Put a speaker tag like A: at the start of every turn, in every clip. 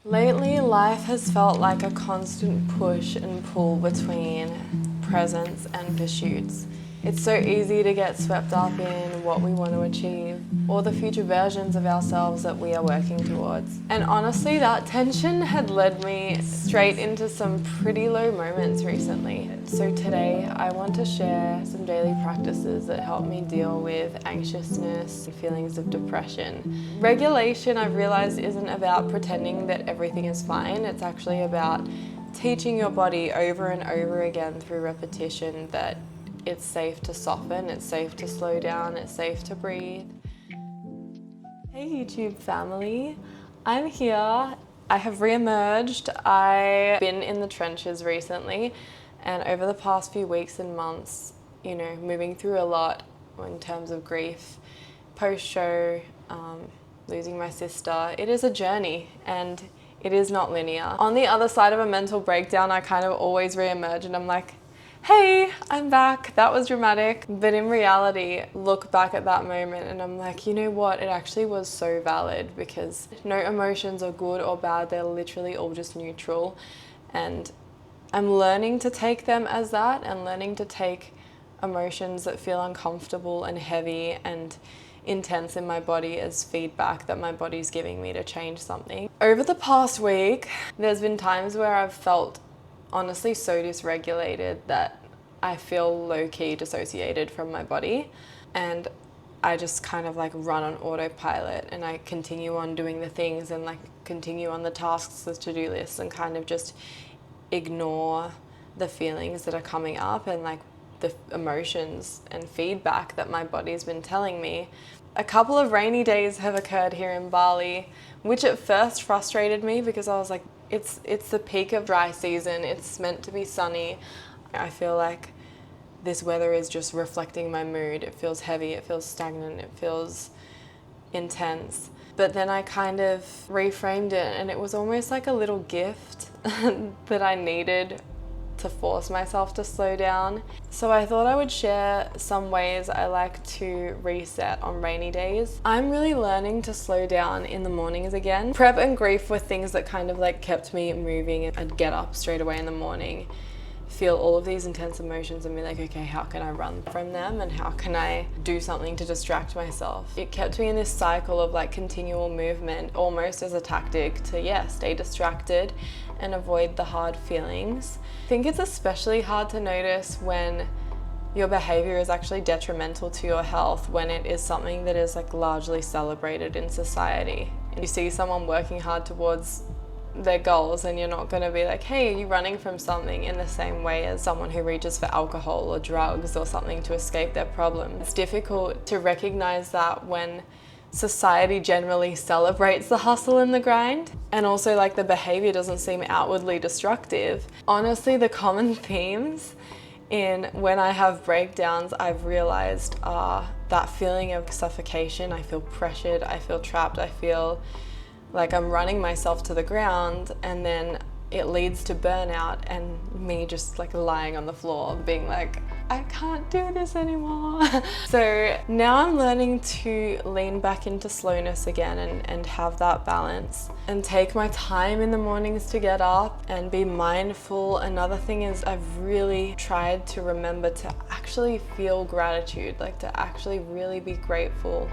A: Lately, life has felt like a constant push and pull between presence and pursuits. It's so easy to get swept up in what we want to achieve or the future versions of ourselves that we are working towards. And honestly, that tension had led me straight into some pretty low moments recently. So today, I want to share some daily practices that help me deal with anxiousness and feelings of depression. Regulation, I've realized, isn't about pretending that everything is fine. It's actually about teaching your body over and over again through repetition that it's safe to soften, it's safe to slow down, it's safe to breathe. Hey YouTube family, I'm here. I have re-emerged. I've been in the trenches recently, and over the past few weeks and months, moving through a lot in terms of grief, post-show, losing my sister. It is a journey and it is not linear. On the other side of a mental breakdown, I kind of always re-emerge and I'm like, hey, I'm back, that was dramatic. But in reality, look back at that moment and I'm like, you know what, it actually was so valid, because no emotions are good or bad, they're literally all just neutral. And I'm learning to take them as that, and learning to take emotions that feel uncomfortable and heavy and intense in my body as feedback that my body's giving me to change something. Over the past week, there's been times where I've felt honestly so dysregulated that I feel low-key dissociated from my body, and I just kind of like run on autopilot and I continue on doing the things and like continue on the tasks, the to-do lists, and kind of just ignore the feelings that are coming up and like the emotions and feedback that my body's been telling me. A couple of rainy days have occurred here in Bali, which at first frustrated me because I was like, it's the peak of dry season, it's meant to be sunny. I feel like this weather is just reflecting my mood. It feels heavy, it feels stagnant, it feels intense. But then I kind of reframed it and it was almost like a little gift that I needed to force myself to slow down. So I thought I would share some ways I like to reset on rainy days. I'm really learning to slow down in the mornings again. Prep and grief were things that kind of like kept me moving. I'd get up straight away in the morning, feel all of these intense emotions and be like, okay, how can I run from them and how can I do something to distract myself? It kept me in this cycle of like continual movement, almost as a tactic to, stay distracted and avoid the hard feelings. I think it's especially hard to notice when your behavior is actually detrimental to your health, when it is something that is like largely celebrated in society. And you see someone working hard towards their goals and you're not going to be like, hey, are you running from something, in the same way as someone who reaches for alcohol or drugs or something to escape their problem. It's difficult to recognize that when society generally celebrates the hustle and the grind, and also like the behavior doesn't seem outwardly destructive. Honestly, the common themes in when I have breakdowns, I've realized are that feeling of suffocation. I feel pressured, I feel trapped, I feel like I'm running myself to the ground, and then it leads to burnout and me just like lying on the floor being like, I can't do this anymore. So now I'm learning to lean back into slowness again and have that balance and take my time in the mornings to get up and be mindful. Another thing is I've really tried to remember to actually feel gratitude, like to actually really be grateful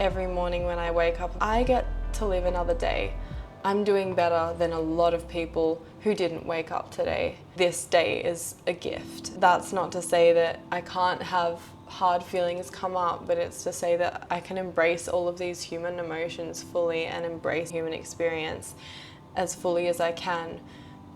A: every morning when I wake up. I get to live another day. I'm doing better than a lot of people who didn't wake up today. This day is a gift. That's not to say that I can't have hard feelings come up, but it's to say that I can embrace all of these human emotions fully and embrace human experience as fully as I can,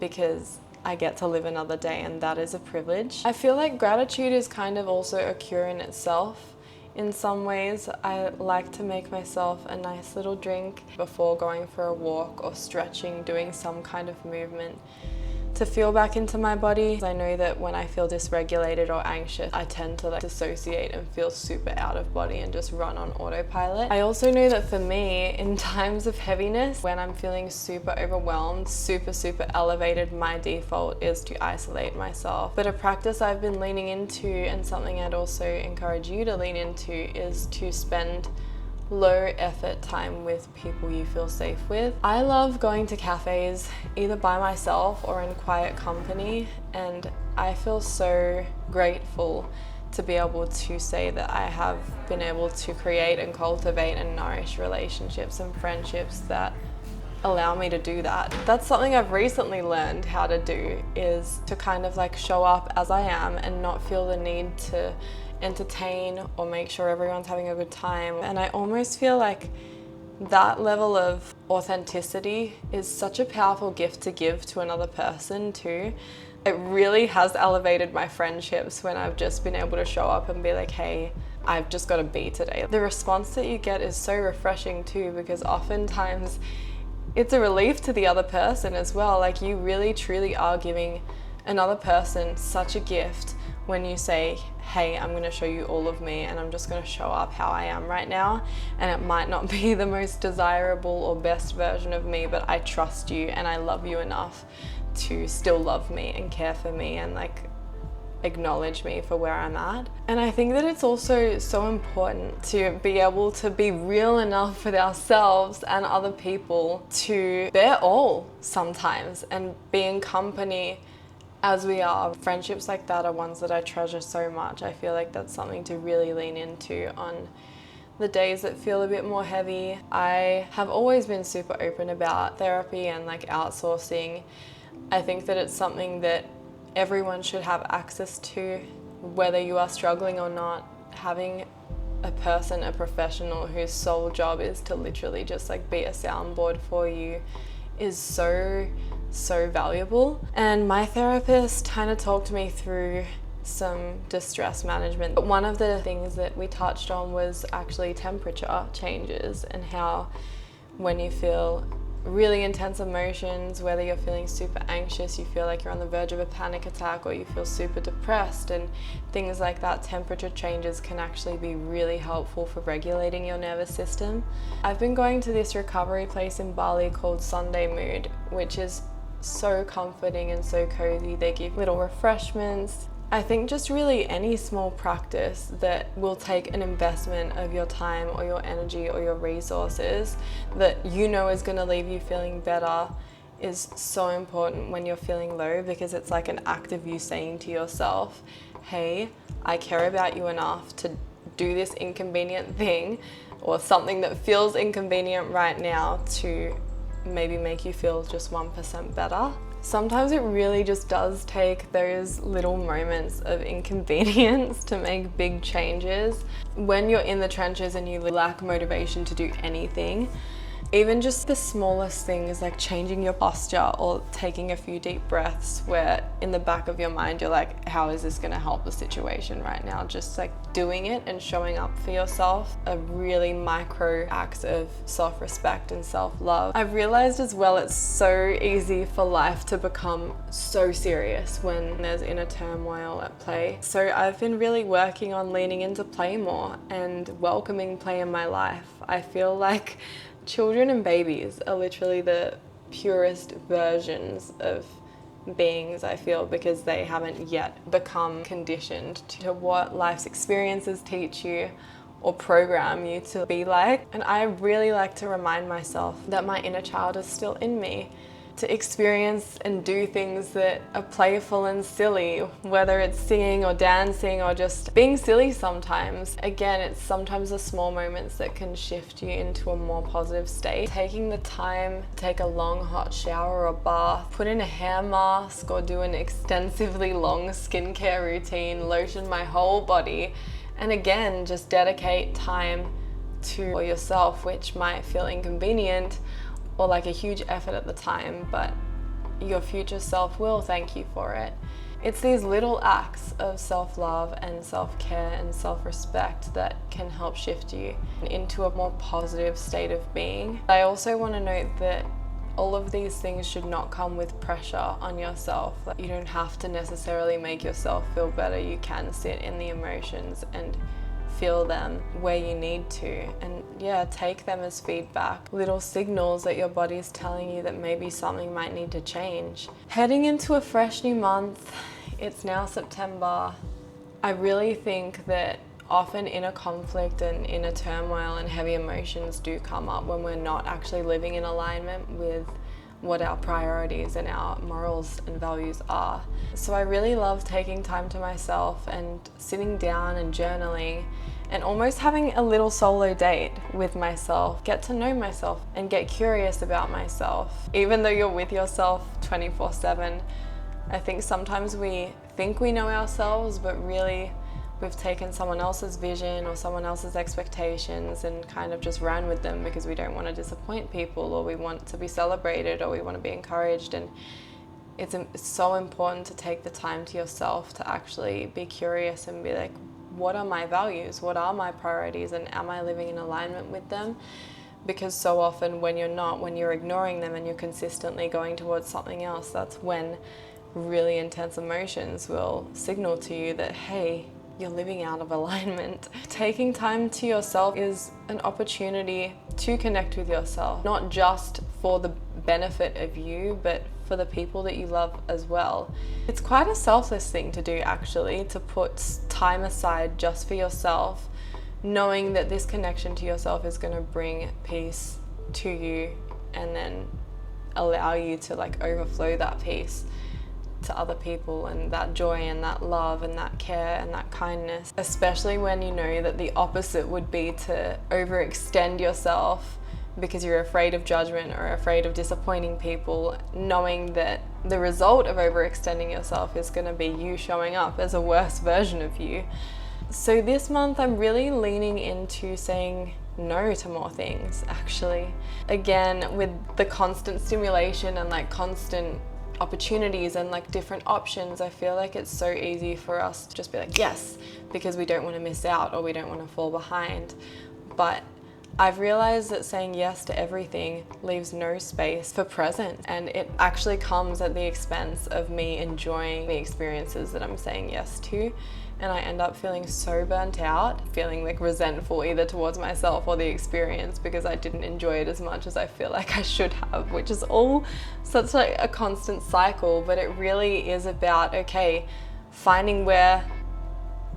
A: because I get to live another day, and that is a privilege. I feel like gratitude is kind of also a cure in itself. In some ways, I like to make myself a nice little drink before going for a walk or stretching, doing some kind of movement to feel back into my body. I know that when I feel dysregulated or anxious, I tend to like dissociate and feel super out of body and just run on autopilot. I also know that for me, in times of heaviness, when I'm feeling super overwhelmed, super elevated, my default is to isolate myself. But a practice I've been leaning into, and something I'd also encourage you to lean into, is to spend low effort time with people you feel safe with. I love going to cafes either by myself or in quiet company, and I feel so grateful to be able to say that I have been able to create and cultivate and nourish relationships and friendships that allow me to do that. That's something I've recently learned how to do, is to kind of like show up as I am and not feel the need to entertain or make sure everyone's having a good time. And I almost feel like that level of authenticity is such a powerful gift to give to another person too. It really has elevated my friendships when I've just been able to show up and be like, hey, I've just got to be today. The response that you get is so refreshing too, because oftentimes it's a relief to the other person as well. Like, you really truly are giving another person such a gift when you say, hey, I'm going to show you all of me and I'm just going to show up how I am right now. And it might not be the most desirable or best version of me, but I trust you and I love you enough to still love me and care for me and like acknowledge me for where I'm at. And I think that it's also so important to be able to be real enough with ourselves and other people to bear all sometimes and be in company as we are. Friendships like that are ones that I treasure so much. I feel like that's something to really lean into on the days that feel a bit more heavy. I have always been super open about therapy and like outsourcing. I think that it's something that everyone should have access to, whether you are struggling or not. Having a person, a professional whose sole job is to literally just like be a soundboard for you is so valuable. And my therapist kind of talked me through some distress management. But one of the things that we touched on was actually temperature changes, and how when you feel really intense emotions, whether you're feeling super anxious, you feel like you're on the verge of a panic attack, or you feel super depressed and things like that, temperature changes can actually be really helpful for regulating your nervous system. I've been going to this recovery place in Bali called Sunday Mood, which is so comforting and so cozy. They give little refreshments. I think just really any small practice that will take an investment of your time or your energy or your resources that you know is going to leave you feeling better is so important when you're feeling low, because it's like an act of you saying to yourself, hey, I care about you enough to do this inconvenient thing or something that feels inconvenient right now to maybe make you feel just 1% better. Sometimes it really just does take those little moments of inconvenience to make big changes. When you're in the trenches and you lack motivation to do anything, even just the smallest things like changing your posture or taking a few deep breaths, where in the back of your mind you're like, how is this going to help the situation right now? Just like doing it and showing up for yourself are really micro acts of self-respect and self-love. I've realized as well, it's so easy for life to become so serious when there's inner turmoil at play. So I've been really working on leaning into play more and welcoming play in my life. I feel like children and babies are literally the purest versions of beings, I feel, because they haven't yet become conditioned to what life's experiences teach you or program you to be like. And I really like to remind myself that my inner child is still in me, to experience and do things that are playful and silly, whether it's singing or dancing or just being silly sometimes. Again, it's sometimes the small moments that can shift you into a more positive state. Taking the time to take a long hot shower or bath, put in a hair mask or do an extensively long skincare routine, lotion my whole body, and again, just dedicate time to yourself, which might feel inconvenient or like a huge effort at the time, but your future self will thank you for it. It's these little acts of self-love and self-care and self-respect that can help shift you into a more positive state of being. I also want to note that all of these things should not come with pressure on yourself. You don't have to necessarily make yourself feel better. You can sit in the emotions and feel them where you need to, and yeah, take them as feedback, little signals that your body's telling you that maybe something might need to change. Heading into a fresh new month, it's now September. I really think that often inner conflict and inner turmoil and heavy emotions do come up when we're not actually living in alignment with what our priorities and our morals and values are. So I really love taking time to myself and sitting down and journaling and almost having a little solo date with myself, get to know myself and get curious about myself. Even though you're with yourself 24/7, I think sometimes we think we know ourselves, but really we've taken someone else's vision or someone else's expectations and kind of just ran with them because we don't want to disappoint people, or we want to be celebrated, or we want to be encouraged. And it's so important to take the time to yourself to actually be curious and be like, what are my values? What are my priorities? And am I living in alignment with them? Because so often when you're not, when you're ignoring them and you're consistently going towards something else, that's when really intense emotions will signal to you that, hey, you're living out of alignment. Taking time to yourself is an opportunity to connect with yourself, not just for the benefit of you, but for the people that you love as well. It's quite a selfless thing to do, actually, to put time aside just for yourself, knowing that this connection to yourself is going to bring peace to you and then allow you to like overflow that peace to other people, and that joy and that love and that care and that kindness, especially when you know that the opposite would be to overextend yourself because you're afraid of judgment or afraid of disappointing people, knowing that the result of overextending yourself is going to be you showing up as a worse version of you. So this month I'm really leaning into saying no to more things, actually. Again, with the constant stimulation and like constant opportunities and like different options, I feel like it's so easy for us to just be like yes, because we don't want to miss out or we don't want to fall behind. But I've realized that saying yes to everything leaves no space for present, and it actually comes at the expense of me enjoying the experiences that I'm saying yes to. And I end up feeling so burnt out, feeling like resentful either towards myself or the experience because I didn't enjoy it as much as I feel like I should have, which is all such like a constant cycle. But it really is about, okay, finding where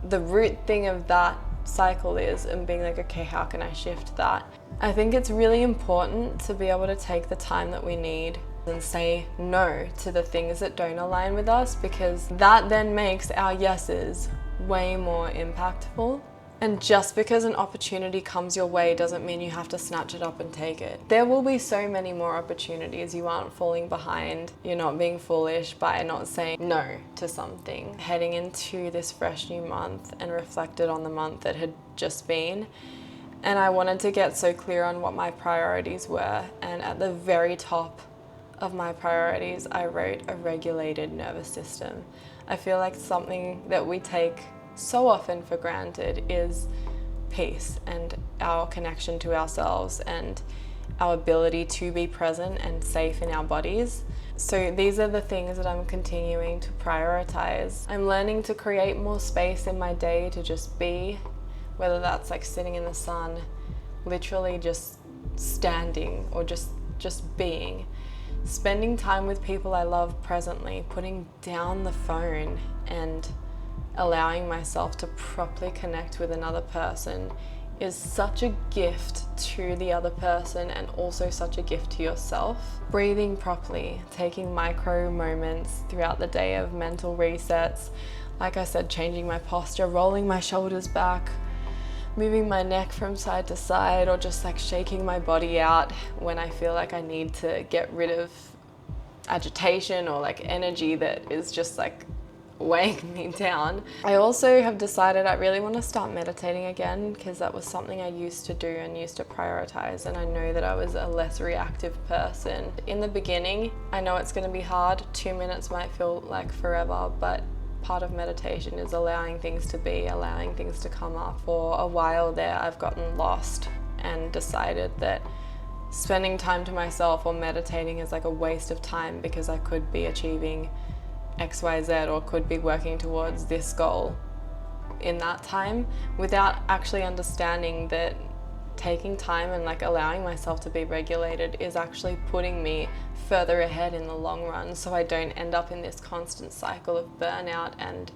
A: the root thing of that cycle is and being like, okay, how can I shift that? I think it's really important to be able to take the time that we need and say no to the things that don't align with us, because that then makes our yeses way more impactful. And just because an opportunity comes your way doesn't mean you have to snatch it up and take it. There will be so many more opportunities. You aren't falling behind. You're not being foolish by not saying no to something. Heading into this fresh new month and reflected on the month that had just been, and I wanted to get so clear on what my priorities were, and at the very top of my priorities I wrote a regulated nervous system. I feel like something that we take so often for granted is peace and our connection to ourselves and our ability to be present and safe in our bodies. So these are the things that I'm continuing to prioritize. I'm learning to create more space in my day to just be, whether that's like sitting in the sun, literally just standing, or just being. Spending time with people I love presently, putting down the phone and allowing myself to properly connect with another person is such a gift to the other person and also such a gift to yourself. Breathing properly, taking micro moments throughout the day of mental resets. Like I said, changing my posture, rolling my shoulders back, moving my neck from side to side, or just like shaking my body out when I feel like I need to get rid of agitation or like energy that is just like weighing me down. I also have decided I really want to start meditating again, because that was something I used to do and used to prioritize, and I know that I was a less reactive person. In the beginning, I know it's going to be hard. 2 minutes might feel like forever, but part of meditation is allowing things to be, allowing things to come up. For a while there, I've gotten lost and decided that spending time to myself or meditating is like a waste of time, because I could be achieving XYZ or could be working towards this goal in that time, without actually understanding that taking time and like allowing myself to be regulated is actually putting me further ahead in the long run, so I don't end up in this constant cycle of burnout and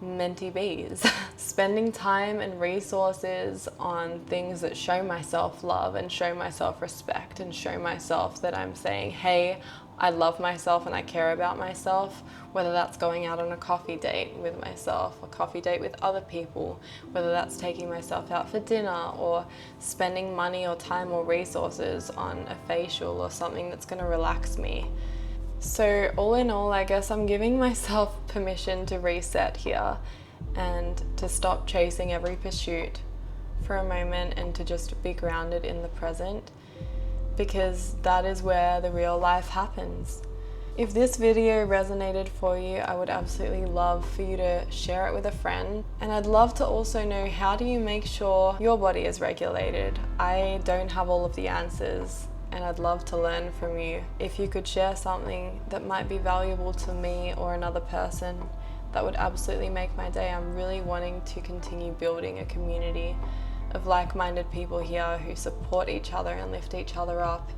A: mentee bees. Spending time and resources on things that show my self-love and show my self-respect and show myself that I'm saying, hey, I love myself and I care about myself, whether that's going out on a coffee date with myself, a coffee date with other people, whether that's taking myself out for dinner or spending money or time or resources on a facial or something that's going to relax me. So all in all, I guess I'm giving myself permission to reset here and to stop chasing every pursuit for a moment and to just be grounded in the present, because that is where the real life happens. If this video resonated for you, I would absolutely love for you to share it with a friend. And I'd love to also know, how do you make sure your body is regulated? I don't have all of the answers, and I'd love to learn from you. If you could share something that might be valuable to me or another person, that would absolutely make my day. I'm really wanting to continue building a community of like-minded people here who support each other and lift each other up.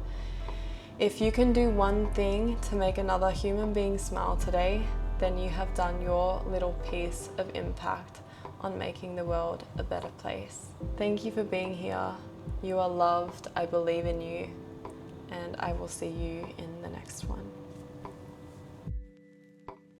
A: If you can do one thing to make another human being smile today, then you have done your little piece of impact on making the world a better place. Thank you for being here. You are loved. I believe in you. And I will see you in the next one.